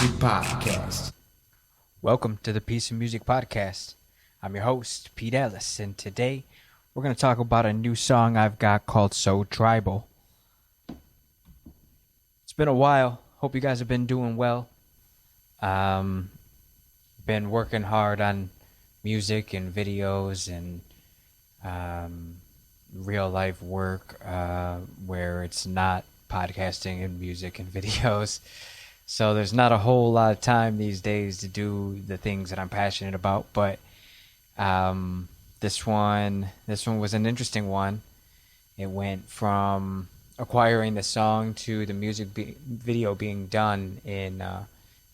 Music Podcast. Welcome to the Piece of Music Podcast. I'm your host, Pete Ellis, and today we're going to talk about a new song I've got called So Tribal. It's been a while. Hope you guys have been doing well. Been working hard on music and videos and real life work where it's not podcasting and music and videos. So there's not a whole lot of time these days to do the things that I'm passionate about, but this one was an interesting one. It went from acquiring the song to the music video being done in a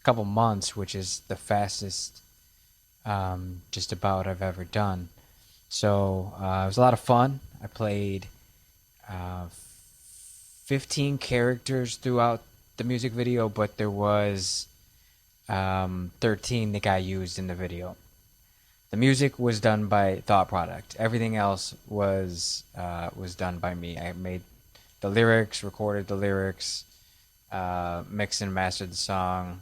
couple months, which is the fastest just about I've ever done. So it was a lot of fun. I played 15 characters throughout the music video, but there was 13 that got used in the video. The music was done by Thought Product. Everything else was done by me. I made the lyrics, recorded the lyrics, mixed and mastered the song,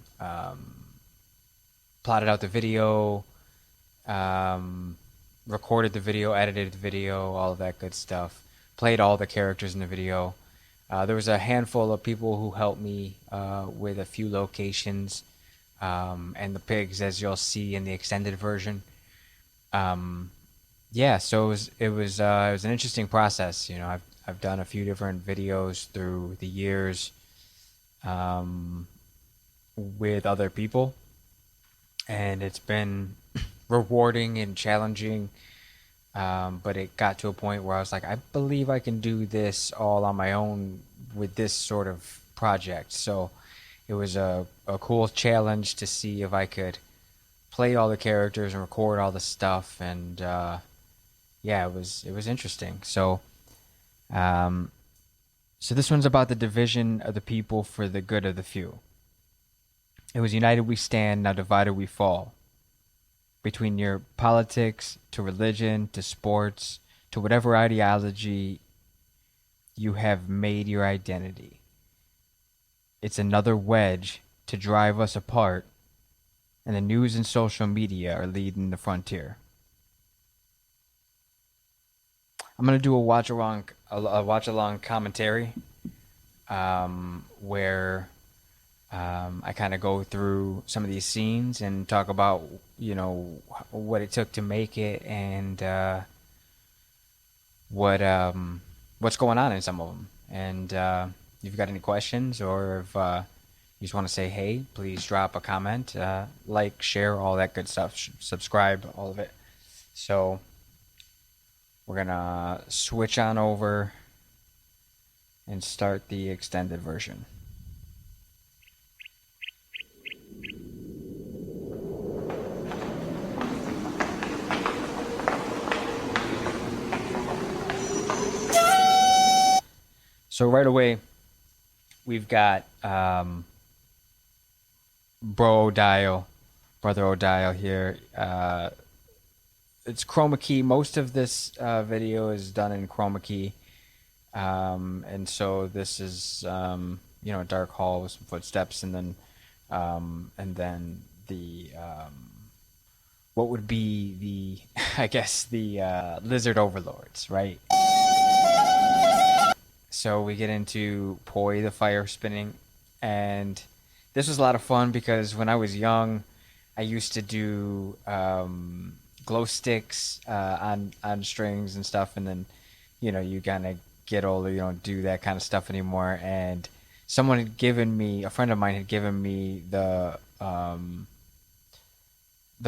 plotted out the video, recorded the video, edited the video, all of that good stuff. Played all the characters in the video. There was a handful of people who helped me with a few locations and the pigs, as you'll see in the extended version. So it was an interesting process. You know, I've done a few different videos through the years with other people, and it's been rewarding and challenging. But it got to a point where I was like, I believe I can do this all on my own with this sort of project. So it was a cool challenge to see if I could play all the characters and record all the stuff. And it was interesting. So this one's about the division of the people for the good of the few. It was united we stand, now divided we fall. Between your politics, to religion, to sports, to whatever ideology you have made your identity. It's another wedge to drive us apart, and the news and social media are leading the frontier. I'm going to do a watch-along commentary where I kind of go through some of these scenes and talk about, you know, what it took to make it and what's going on in some of them. And if you've got any questions or if you just want to say hey, please drop a comment, like, share, all that good stuff, subscribe, all of it. So we're going to switch on over and start the extended version. So right away, we've got Brother O'Dial here. It's chroma key. Most of this video is done in chroma key. And so this is, a dark hall with some footsteps, and then the, what would be the lizard overlords, right? So we get into Poi, the fire spinning, and this was a lot of fun because when I was young, I used to do glow sticks on strings and stuff, and then, you kind of get older, you don't do that kind of stuff anymore. And a friend of mine had given me the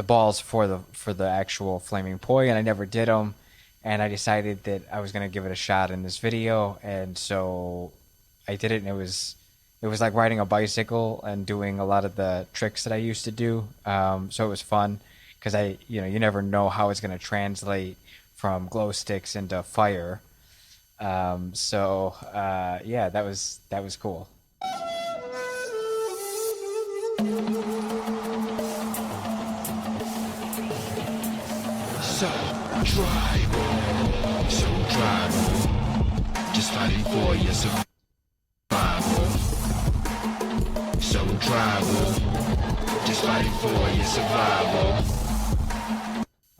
balls for the actual flaming Poi, and I never did them. And I decided that I was going to give it a shot in this video. And so I did it, and it was like riding a bicycle and doing a lot of the tricks that I used to do. So it was fun because you never know how it's going to translate from glow sticks into fire. That was cool. So tribal, just fighting for your survival. So tribal, fighting for your survival.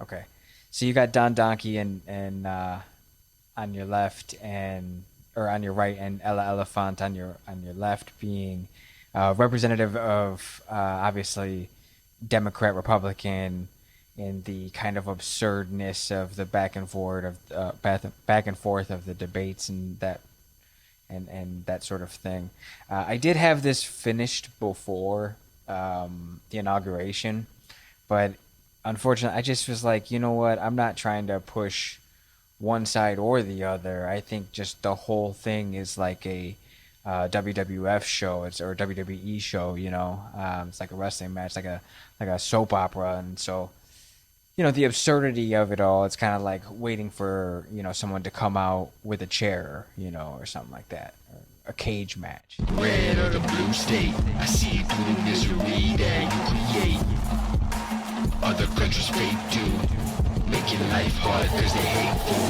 Okay, so you got Don Donkey and on your left or on your right, and Ella Elephant on your left, being representative of obviously Democrat Republican, in the kind of absurdness of the back and forth of the debates and that sort of thing. I did have this finished before the inauguration, but unfortunately, I just was like, you know what? I'm not trying to push one side or the other. I think just the whole thing is like a WWF show, or a WWE show. It's like a wrestling match, like a soap opera, and so the absurdity of it all. It's kind of like waiting for someone to come out with a chair, or something like that, or a cage match. Red or the blue state, I see through the misery that you create. Other countries fake too, making life hard cause they hateful.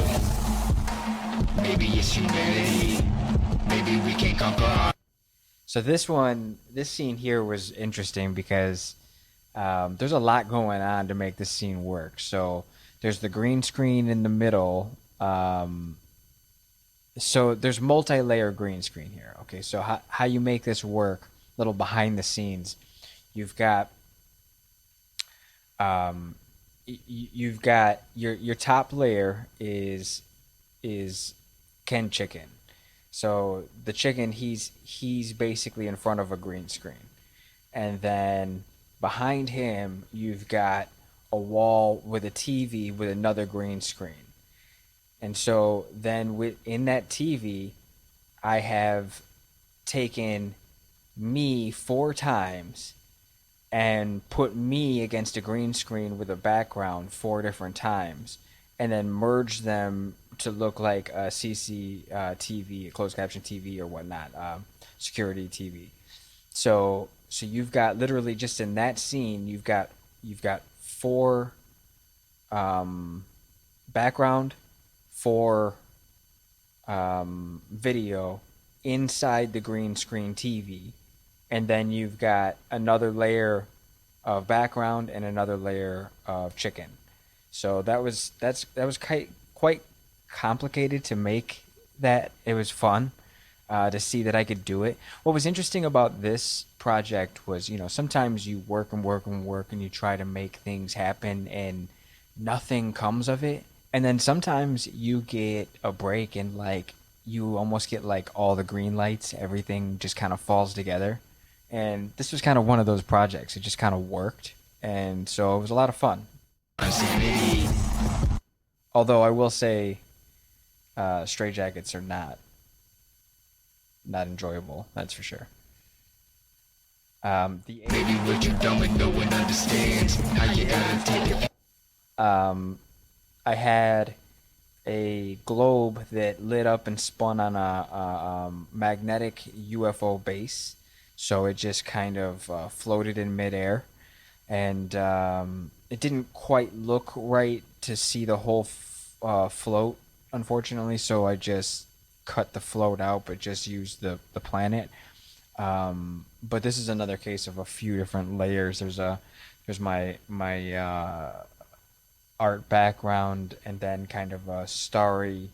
Maybe it's humanity, maybe we can conquer our... So this scene here was interesting because there's a lot going on to make this scene work. So there's the green screen in the middle. So there's multi-layer green screen here. Okay, so how you make this work, little behind the scenes, you've got your top layer is Ken Chicken. So the chicken, he's basically in front of a green screen, and then behind him you've got a wall with a TV with another green screen. And so then within that TV, I have taken me 4 times and put me against a green screen with a background 4 different times, and then merged them to look like a CC TV, a closed caption TV or whatnot, security TV. So you've got literally just in that scene, you've got 4 background, 4 video inside the green screen TV, and then you've got another layer of background and another layer of chicken. So that was quite complicated to make that. It was fun to see that I could do it. What was interesting about this project was, sometimes you work and you try to make things happen and nothing comes of it. And then sometimes you get a break and like you almost get like all the green lights, everything just kind of falls together. And this was kind of one of those projects. It just kind of worked. And so it was a lot of fun. Although I will say, Stray Jackets are not enjoyable. That's for sure. Maybe what you don't and no one understands how you gotta take it. I had a globe that lit up and spun on a magnetic UFO base, so it just kind of floated in midair, and it didn't quite look right to see the whole float, unfortunately, so I just cut the float out but just used the planet. But this is another case of a few different layers. There's my art background, and then kind of a starry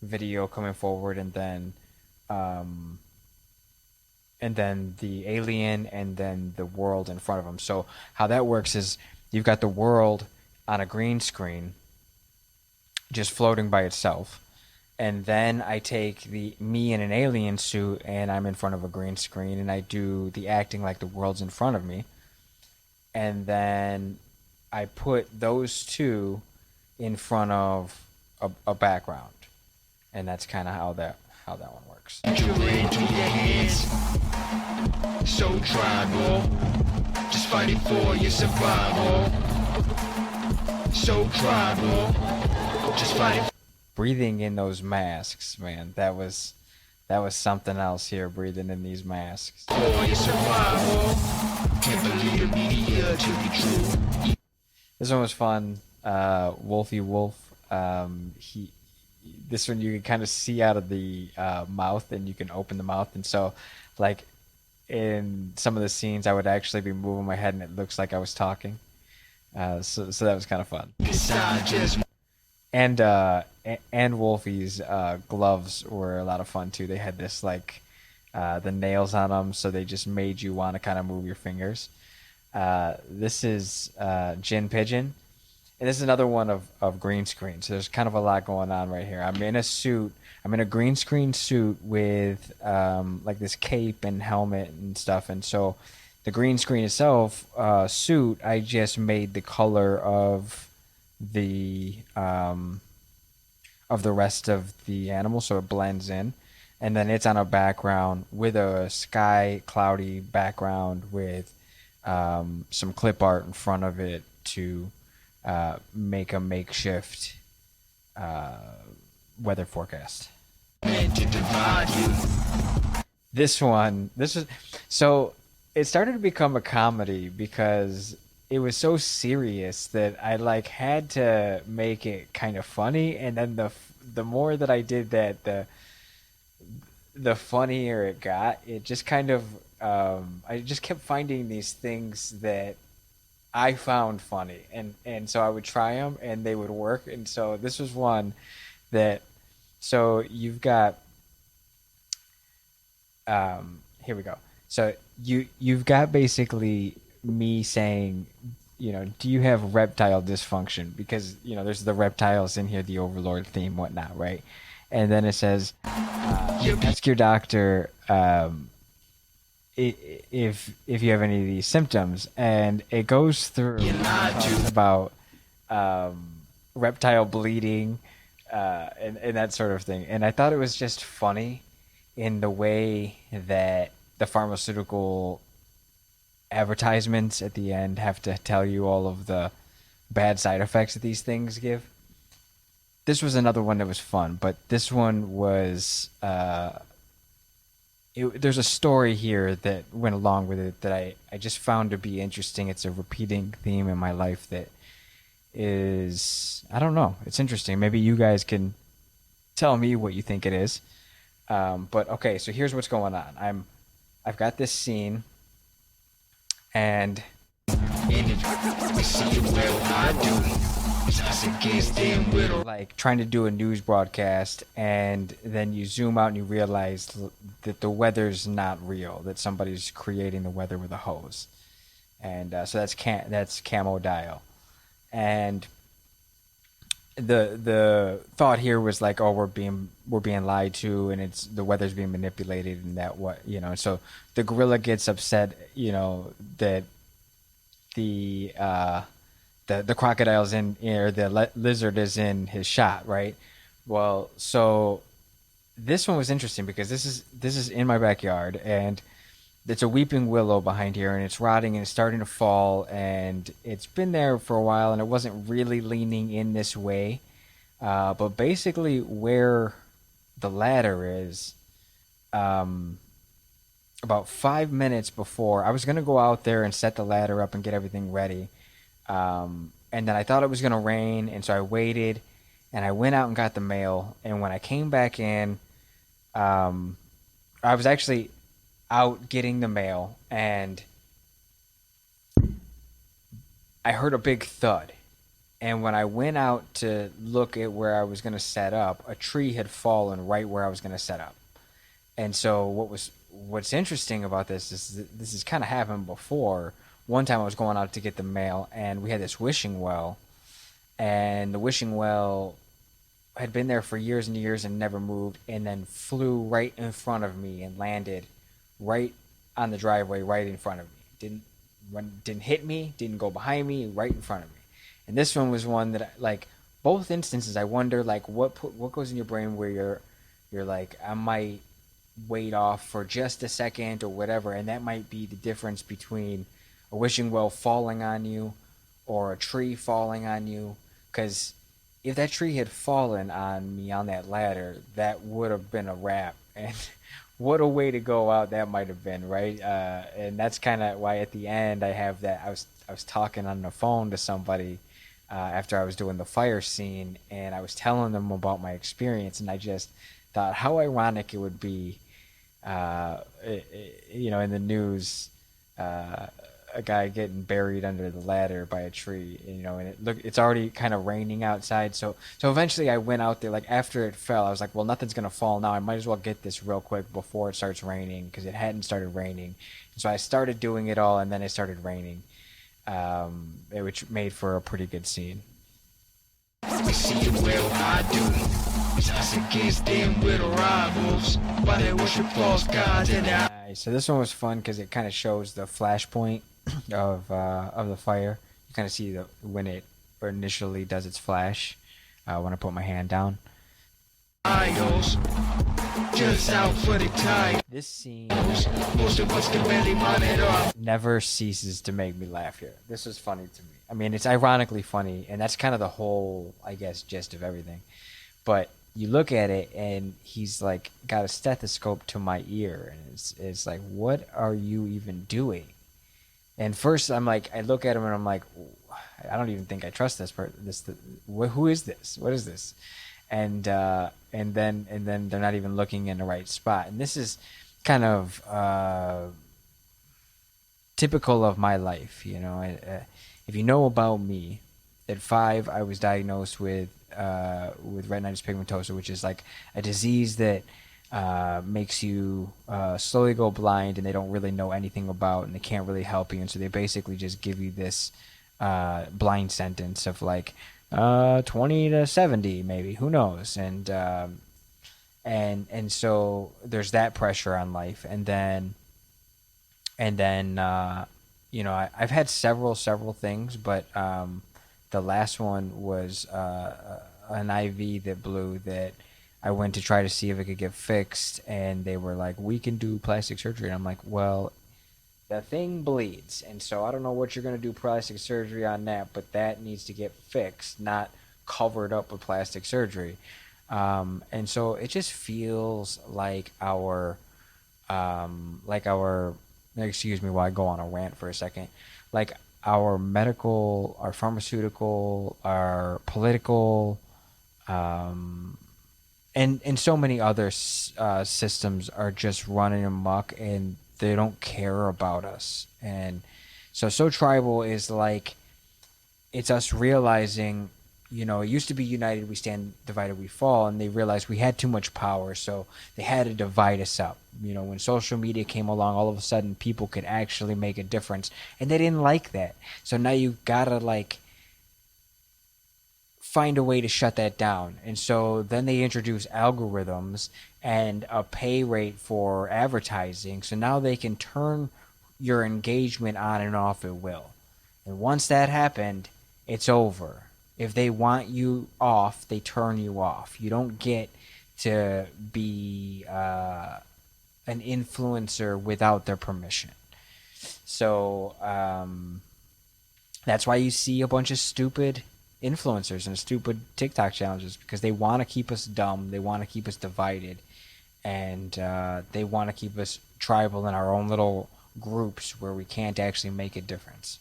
video coming forward, and then the alien, and then the world in front of him. So how that works is you've got the world on a green screen just floating by itself, and then I take me in an alien suit and I'm in front of a green screen, and I do the acting like the world's in front of me, and then I put those two in front of a background, and that's kind of how that one works. So tribal, just fighting for your survival. So tribal, just fighting. Breathing in those masks, man, that was something else here. Breathing in these masks. For your survival, can't believe the media to be true. This one was fun. Wolfie Wolf. This one you can kind of see out of the mouth, and you can open the mouth, and so like in some of the scenes, I would actually be moving my head, and it looks like I was talking. So that was kind of fun. And Wolfie's gloves were a lot of fun too. They had this like the nails on them, so they just made you want to kind of move your fingers. This is Gin Pigeon, and this is another one of green screen. So there's kind of a lot going on right here. I'm in a suit. I'm in a green screen suit with like this cape and helmet and stuff. And so the green screen itself suit, I just made the color of the rest of the animal, so it blends in. And then it's on a background with a sky cloudy background with some clip art in front of it to make a makeshift weather forecast. This is so it started to become a comedy because it was so serious that I like had to make it kind of funny, and then the more that I did that, the funnier it got. It just kind of I just kept finding these things that I found funny, and so I would try them and they would work. And so this was one that so you've got here we go. So you've got basically me saying, do you have reptile dysfunction? Because there's the reptiles in here, the Overlord theme, whatnot, right? And then it says, ask your doctor if you have any of these symptoms, and it goes through about reptile bleeding and that sort of thing. And I thought it was just funny in the way that the pharmaceutical advertisements at the end have to tell you all of the bad side effects that these things give. This was another one that was fun, but this one was there's a story here that went along with it that I just found to be interesting. It's a repeating theme in my life that is, I don't know, it's interesting. Maybe you guys can tell me what you think it is. But okay, so here's what's going on. I've got this scene, and like trying to do a news broadcast, and then you zoom out and you realize that the weather's not real, that somebody's creating the weather with a hose. And so that's camo dial. And the thought here was like, oh, we're being lied to, and it's the weather's being manipulated, and that so the gorilla gets upset, that the crocodile's in, or the lizard is in his shot, right? Well, so this one was interesting because this is in my backyard, and it's a weeping willow behind here, and it's rotting and it's starting to fall, and it's been there for a while, and it wasn't really leaning in this way, but basically where the ladder is, about 5 minutes before I was gonna go out there and set the ladder up and get everything ready, and then I thought it was gonna rain, and so I waited, and I went out and got the mail, and when I came back in, I was actually out getting the mail, and I heard a big thud. And when I went out to look at where I was going to set up, a tree had fallen right where I was going to set up. And so what's interesting about this is that this has kind of happened before. One time I was going out to get the mail, and we had this wishing well, and the wishing well had been there for years and years and never moved, and then flew right in front of me and landed right on the driveway, right in front of me. Didn't hit me, didn't go behind me, right in front of me. And this one was one that, like, both instances, I wonder, like, what goes in your brain where you're like, I might wait off for just a second or whatever, and that might be the difference between a wishing well falling on you or a tree falling on you. Because if that tree had fallen on me on that ladder, that would have been a wrap. And what a way to go out that might have been, right? And that's kind of why at the end I have that. I was talking on the phone to somebody after I was doing the fire scene, and I was telling them about my experience, and I just thought how ironic it would be In the news, uh, a guy getting buried under the ladder by a tree, and it's already kind of raining outside. So eventually I went out there, like after it fell, I was like, well, nothing's gonna fall now. I might as well get this real quick before it starts raining because it hadn't started raining. So I started doing it all, and then it started raining, which made for a pretty good scene. We see it well, I do. It's us against them little rivals. Why they worship false gods and So this one was fun because it kind of shows the flashpoint of the fire. You kind of see when it initially does its flash. When I put my hand down. idols. Just out for the time. This scene Most of us can barely monitor. never ceases to make me laugh here. This was funny to me. I mean, it's ironically funny, and that's kind of the whole, I guess, gist of everything. But you look at it, and he's like got a stethoscope to my ear, and it's like, what are you even doing? And first, I'm like, I look at him, and I'm like, I don't even think I trust this person. Who is this? What is this? And then they're not even looking in the right spot. And this is kind of typical of my life, if you know about me, at 5 I was diagnosed with retinitis pigmentosa, which is like a disease that makes you slowly go blind, and they don't really know anything about, and they can't really help you, and so they basically just give you this blind sentence of like 20 to 70, maybe, who knows, and so there's that pressure on life, and then I've had several things, but the last one was an IV that blew, that I went to try to see if it could get fixed, and they were like, we can do plastic surgery, and I'm like, well, the thing bleeds, and so I don't know what you're going to do plastic surgery on that, but that needs to get fixed, not covered up with plastic surgery. And so it just feels like our excuse me while I go on a rant for a second, like our medical, our pharmaceutical, our political, and so many other systems are just running amok, and they don't care about us. And so tribal is like, it's us realizing, it used to be united we stand, divided we fall, and they realized we had too much power, so they had to divide us up. When social media came along, all of a sudden people could actually make a difference, and they didn't like that. So now you gotta find a way to shut that down. And so then they introduce algorithms and a pay rate for advertising, so now they can turn your engagement on and off at will. And once that happened, it's over. If they want you off, they turn you off. You don't get to be an influencer without their permission. So that's why you see a bunch of stupid influencers and stupid TikTok challenges, because they want to keep us dumb, they want to keep us divided, and they want to keep us tribal in our own little groups where we can't actually make a difference.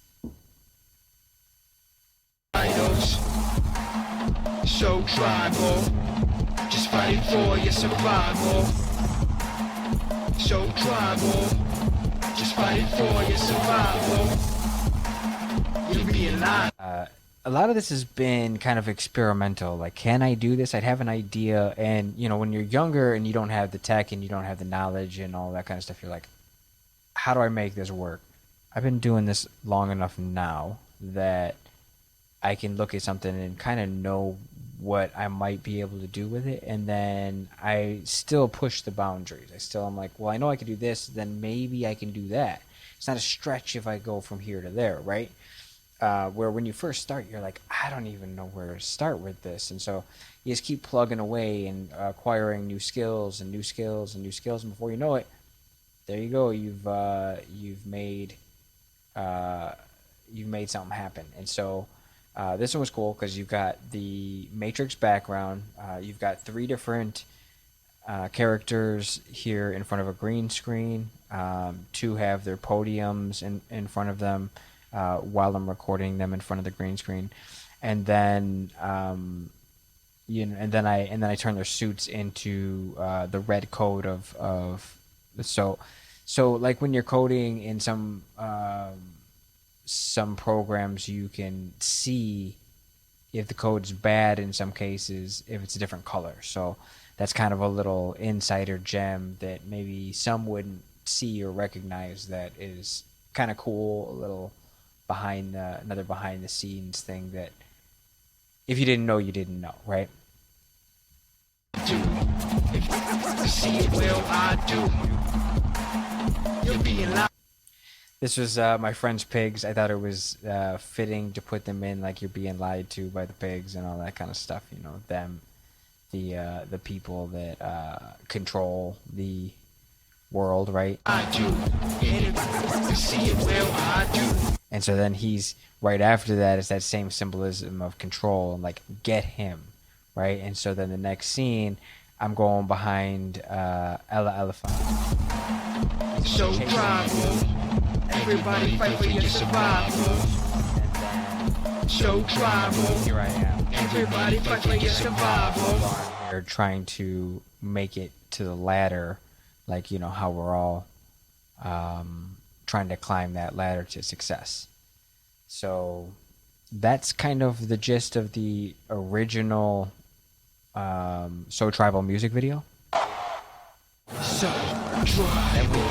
Idols, so tribal, just fighting for your survival. So tribal, just fighting for your survival. You'll be alive. A lot of this has been kind of experimental. Like, can I do this? I'd have an idea, and when you're younger and you don't have the tech and you don't have the knowledge and all that kind of stuff, you're like, how do I make this work? I've been doing this long enough now that I can look at something and kind of know what I might be able to do with it, and then I still push the boundaries. I'm like, well, I know I can do this, then maybe I can do that. It's not a stretch if I go from here to there, right? Where when you first start, you're like, I don't even know where to start with this, and so you just keep plugging away and acquiring new skills and new skills and new skills, and before you know it, there you go. You've made something happen. And so this one was cool because you've got the Matrix background. You've got 3 different characters here in front of a green screen. 2 have their podiums in front of them while I'm recording them in front of the green screen, and then and then I turn their suits into the red coat of So, so like when you're coding in some programs, you can see if the code's bad in some cases if it's a different color. So that's kind of a little insider gem that maybe some wouldn't see or recognize that is kind of cool, a little another behind the scenes thing that if you didn't know, you didn't know, right? Do if you see it, well, I do. You're being lied. This was my friend's pigs. I thought it was fitting to put them in like you're being lied to by the pigs and all that kind of stuff. You know, them, the people that control the world, right? I do. And if you see it, well, I do. And so then he's right after that is that same symbolism of control and like get him, right? And so then the next scene, I'm going behind Ella Elephant. So tribal. Everybody fight for your survival. So tribal. Here I am. Everybody fight for your survival. They're trying to make it to the ladder, like you know how we're all trying to climb that ladder to success. So that's kind of the gist of the original So Tribal music video. So tribal.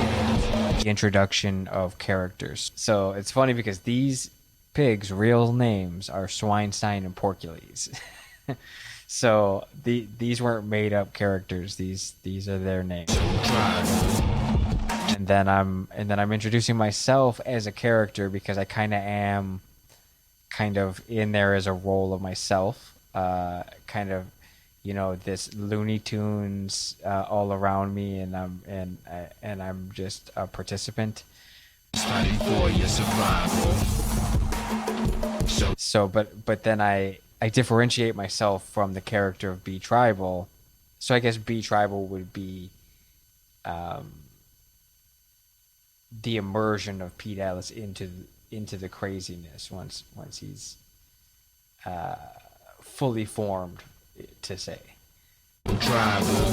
The introduction of characters. So it's funny because these pigs' real names are Swinestein and Porcules. So these weren't made up characters. These are their names. So tribal. And then I'm introducing myself as a character because I kind of in there as a role of myself, kind of, you know, this Looney Tunes all around me, and I'm just a participant. Fighting for your survival. So, but then I differentiate myself from the character of B Tribal. So I guess B Tribal would be the immersion of Pete Ellis into the craziness once he's fully formed, to say. Tribal,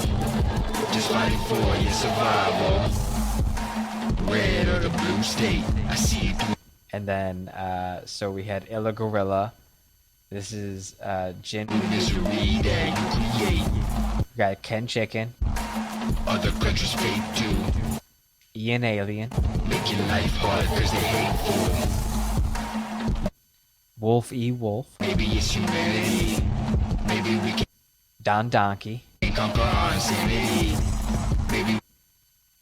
just fighting for your survival. Red or the blue state, I see you through. And then so we had Illa Gorilla. This is Jin. Misery that you create. We got Ken Chicken, Other countries fake too. Ian Alien, Making life hard cause they hateful. Wolf E Wolf, Maybe it's humanity. Maybe we can Don Donkey, conquer our insanity. Maybe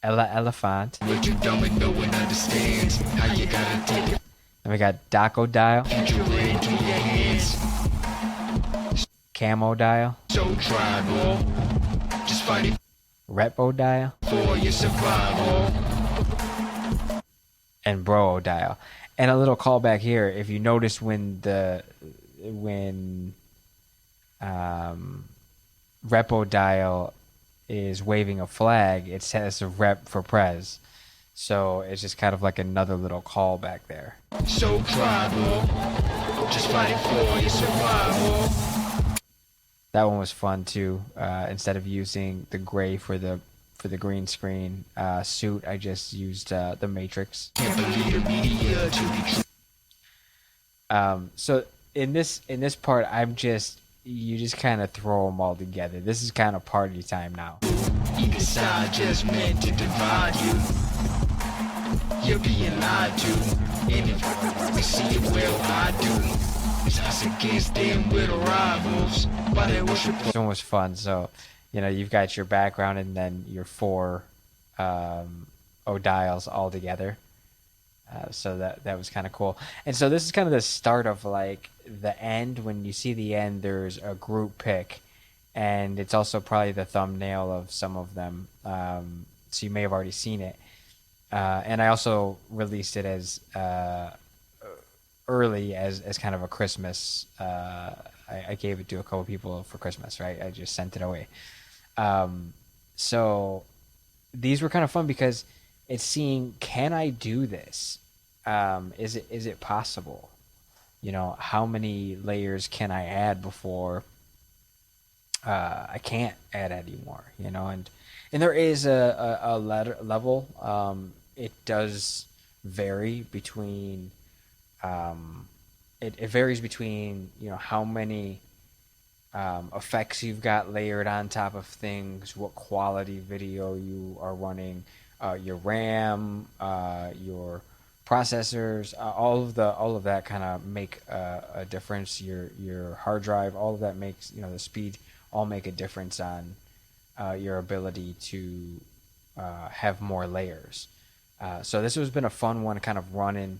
Ella Elephant. we're too dumb and no one understands how you gotta take the Then we got Daco Dial, future right into your hands. Camo Dial, So tribal, just fighting Repo Dial, for your survival. and Bro Dial. And a little callback here, if you notice when Repo Dial is waving a flag, it says Rep for Prez. So it's just kind of like another little callback there. So tribal, just fighting for your survival. That one was fun too. Instead of using the gray for the green screen suit, I just used the Matrix. Can't believe the media to be true. So in this part, you just kind of throw them all together. This is kind of party time now. Either side just meant to divide you. You're being lied to. And if we see it, well, I do. It's us against them, we're the rivals. Why they worship This one was fun. So, you know, you've got your background and then your four Odiles all together. So that was kind of cool. And so this is kind of the start of like the end. When you see the end, there's a group pic, and it's also probably the thumbnail of some of them. So you may have already seen it. And I also released it as early as kind of a Christmas. I gave it to a couple people for Christmas, right? I just sent it away. So these were kind of fun because it's seeing, can I do this? Is it possible? You know, how many layers can I add before I can't add anymore? You know, And there is a level. It does vary between. It varies between how many effects you've got layered on top of things, what quality video you are running, your RAM, your processors, all of that kind of make a difference. Your hard drive, all of that makes the speed all make a difference on your ability to have more layers. So this has been a fun one, kind of running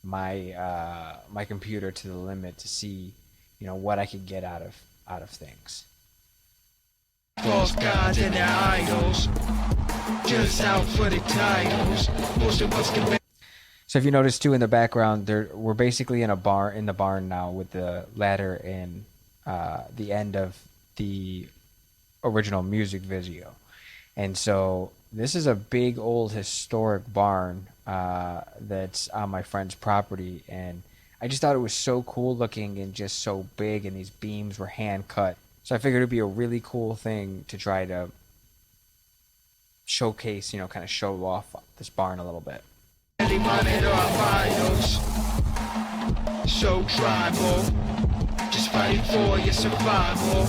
my computer to the limit to see what I could get out of things. False gods and their idols, just out for the titles. Most of us can. So if you notice too in the background, we're basically in the barn now with the ladder in the end of the original music video, and so this is a big old historic barn that's on my friend's property, and I just thought it was so cool looking and just so big, and these beams were hand cut. So I figured it'd be a really cool thing to try to showcase, kind of show off this barn a little bit. So tribal, just fighting for your survival.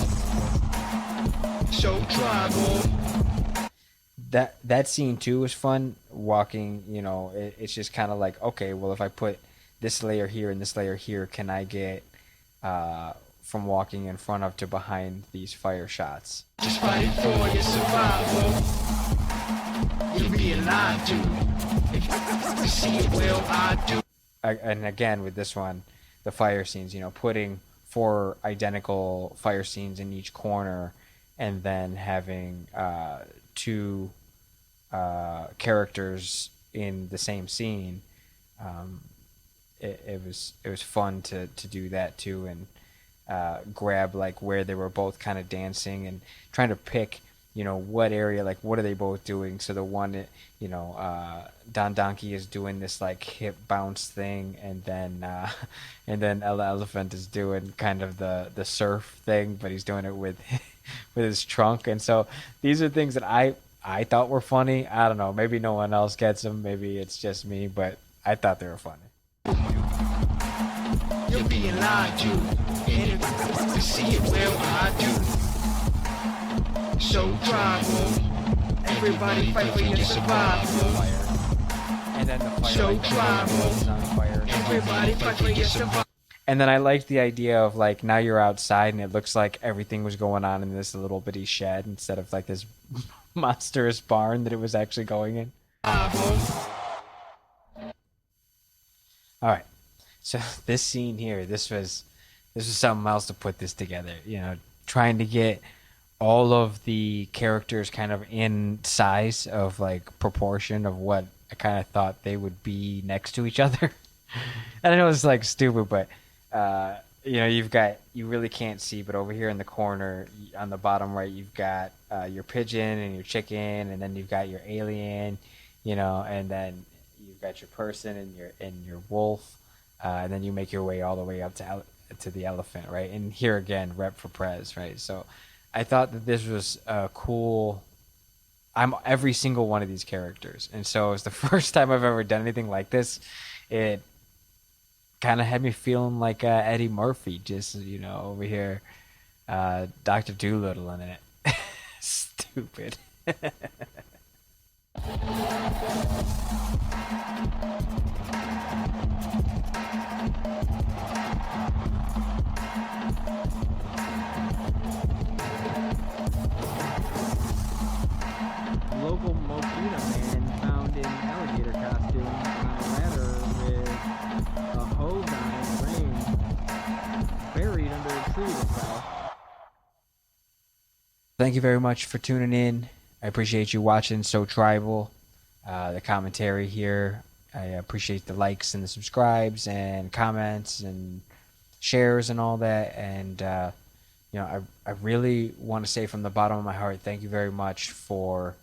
So tribal. That scene too was fun. Walking, it's just kind of like, okay, well, if I put this layer here and this layer here, can I get from walking in front of to behind these fire shots? Just fighting for your survival. You're being lied to. If you see it, well, I do. And again, with this one, the fire scenes, putting 4 identical fire scenes in each corner, and then having 2 characters in the same scene. It was fun to do that too, and grab like where they were both kind of dancing and trying to pick what area, like what are they both doing. So the one Don Donkey is doing this like hip bounce thing, and then Ella Elephant is doing kind of the surf thing, but he's doing it with with his trunk. And so these are things that I thought were funny. I don't know, maybe no one else gets them, maybe it's just me, but I thought they were funny. You're being lied to, and if you see it, well, I do. So tribal, everybody fight for your survival. And then the fire, So tribal, on fire. everybody fight for your survival. And then I liked the idea of like now you're outside and it looks like everything was going on in this little bitty shed instead of like this monstrous barn that it was actually going in. All right, so this scene here, this was something else to put this together. Trying to get all of the characters kind of in size of like proportion of what I kind of thought they would be next to each other. And I know it's like stupid, but you really can't see, but over here in the corner on the bottom right, you've got your pigeon and your chicken, and then you've got your alien, and then you've got your person and your wolf, and then you make your way all the way up to the elephant, right? And here again, rep for Prez, right? So I thought that this was cool. I'm every single one of these characters, and so it's the first time I've ever done anything like this. It kind of had me feeling like Eddie Murphy, just over here, Dr. Doolittle in it. Stupid. Local Mokina man found in alligator costume on a ladder with a hose on in the rain, buried under a tree this fell. Thank you very much for tuning in. I appreciate you watching So Tribal, the commentary here. I appreciate the likes and the subscribes and comments and shares and all that. And I really want to say from the bottom of my heart, thank you very much for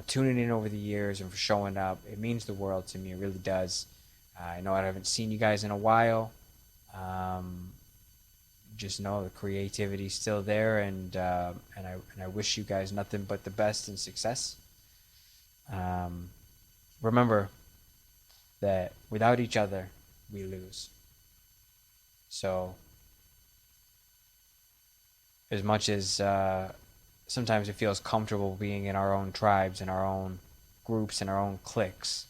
tuning in over the years and for showing up. It means the world to me. It really does. I know I haven't seen you guys in a while, just know the creativity's still there, and I wish you guys nothing but the best and success. Um, Remember that without each other, we lose. So, as much as sometimes it feels comfortable being in our own tribes, in our own groups, in our own cliques,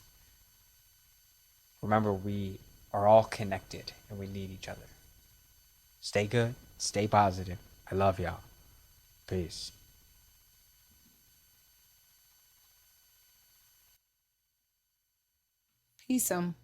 remember we are all connected and we need each other. Stay good, stay positive. I love y'all. Peace. PeaceSum.